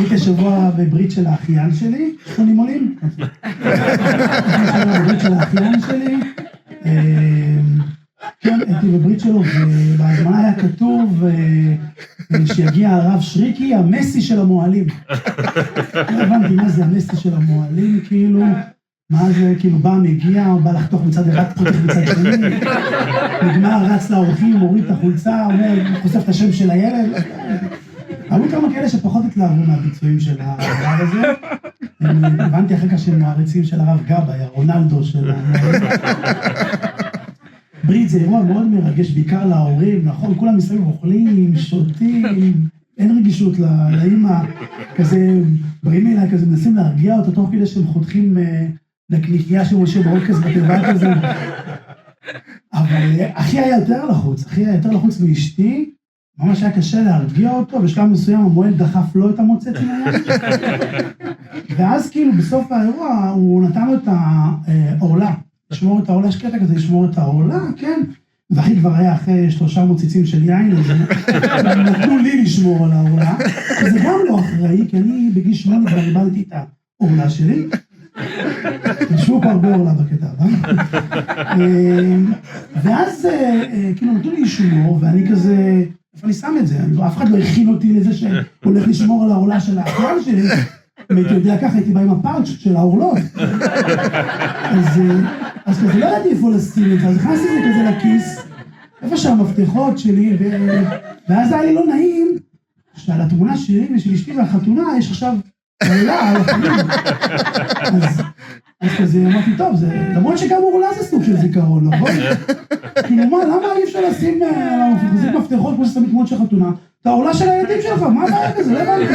הייתי שבוע בברית של האחיין שלי, שכונים עולים. הייתי שבוע בברית של האחיין שלי. כן, הייתי בברית שלו, ובהזמנה היה כתוב שיגיע הרב שריקי, המסי של המועלים. לא הבנתי מה זה המסי של המועלים, כאילו, מה זה, כאילו בא מגיע, בא לחתוך מצד אחד, פותח מצד שני, נגמר, רץ לאורחים, מוריד את החולצה, אומר, חושף את השם של הילד. היו כמה כאלה שפחות התלהבו מהביצועים של הרב הזה. הבנתי אחר כך שהם מעריצים של הרב גבאי, הרונלדו של ברית זה אירוע מאוד מרגש, בעיקר להורים, נכון? כולם מסביב אוכלים, שותים, אין רגישות לאמא, כזה, באים אליי, כזה מנסים להרגיע אותה, תוך כדי שהם חותכים לכניקיה של משה ברוקס בתיבה כזה. אבל אחי היה יותר לחוץ מאשתי, ממש היה קשה להרגיע אותו, בשלב מסוים המועד דחף לו את המוצץ מהיד. ואז כאילו בסוף האירוע הוא נתן לו את העולה. לשמור את העולה, יש קטע כזה, לשמור את העולה, כן? ואחי כבר היה אחרי 3 מוציצים של יין, אז נתנו לי לשמור על העולה, וזה גם לא אחראי, כי אני בגיל 8 כבר איבדתי את העולה שלי. תשמעו פה הרבה עולה בקטע הבא. ואז כאילו נתנו לי לשמור, ואני כזה, איפה אני שם את זה? אף אחד לא הכין אותי לזה שהולך לשמור על העולה של האחיין שלי, אם הייתי יודע ככה, הייתי בא עם הפאנץ' של העורלות. אז כזה לא ידעתי איפה לשים את זה, אז הכנסתי את זה כזה לכיס, איפה שהמפתחות שלי, ואז היה לי לא נעים, שעל התמונה שלי ושל אשתי והחתונה יש עכשיו עולה על הפנים. אז כזה אמרתי, טוב, למרות שגם עורלה זה סוג של זיכרון, נכון? כאילו מה, למה אי אפשר לשים מפתחות כמו ששמים תמונות של חתונה? את העולה של הילדים שלך, מה הבעיה כזה? לא הבנתי.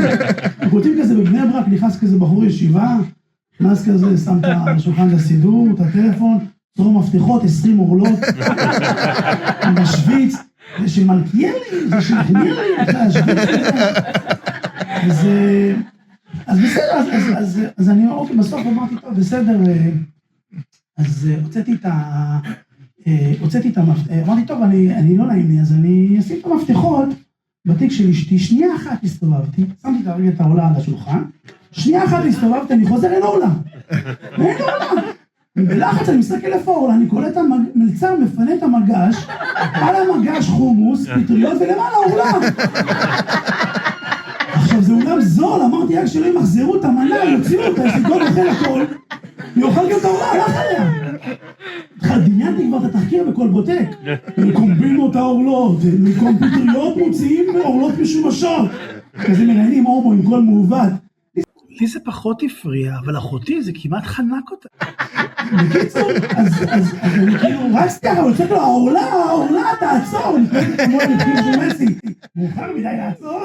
כותבים כזה בבני ברק, נכנס כזה בחור ישיבה, נכנס כזה, שם את השולחן לסידור, את הטלפון, צרום מפתחות, 20 עורלות, משוויץ, זה של מלכיאלי, זה של חניאלי, זה השוויץ כזה. אז בסדר, אז אני אוקיי, בסוף אמרתי, טוב, בסדר, אז הוצאתי את המפתחות, אמרתי, טוב, אני לא נעים לי, אז אני אשים את המפתחות, בתיק של אשתי, שנייה אחת הסתובבתי, שמתי את העולה על השולחן, שנייה אחת הסתובבתי, אני חוזר אין העולה. ואין העולה. בלחץ אני מסתכל איפה העולה, אני קולט את המלצר, מפנה את המגש, על המגש חומוס, פטריות, ולמעלה העולה. עכשיו זה אולם זול, אמרתי, רק שלא ימחזרו את המנה, יוציאו אותה, יש לי כל אוכל הכל, יאכל גם את העולה, הלך עליה. דמיינתי כבר את התחקיר בכל בוטק, מקומבינות העורלות, מקומפיטריות מוציאים עורלות משומשות, כזה מראיינים הומו עם כל מעוות. לי זה פחות הפריע, אבל אחותי זה כמעט חנק אותה. בקיצור, אז אני כאילו רצתי ככה, הולכת לו, העורלה, תעצור, אני חושבת כמו נתחיל של מסי, מאוחר מדי לעצור,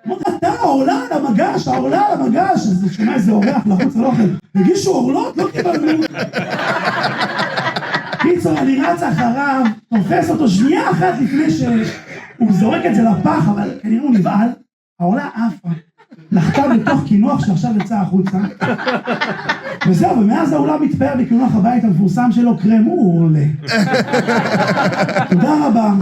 אמרת, אתה העורלה על המגש, אז שומע איזה אורח לחוץ על אוכל, הגישו עורלות, לא קיבלנו. קיצור, אני רץ אחריו, תופס אותו שנייה אחת לפני שהוא זורק את זה לפח, אבל כנראה הוא נבעל, העורלה עפה. נחתה בתוך כינוח שעכשיו יצא החוצה, וזהו, ומאז האולם מתפאר בכינוח הבית המפורסם שלו, קרם עולה. תודה רבה.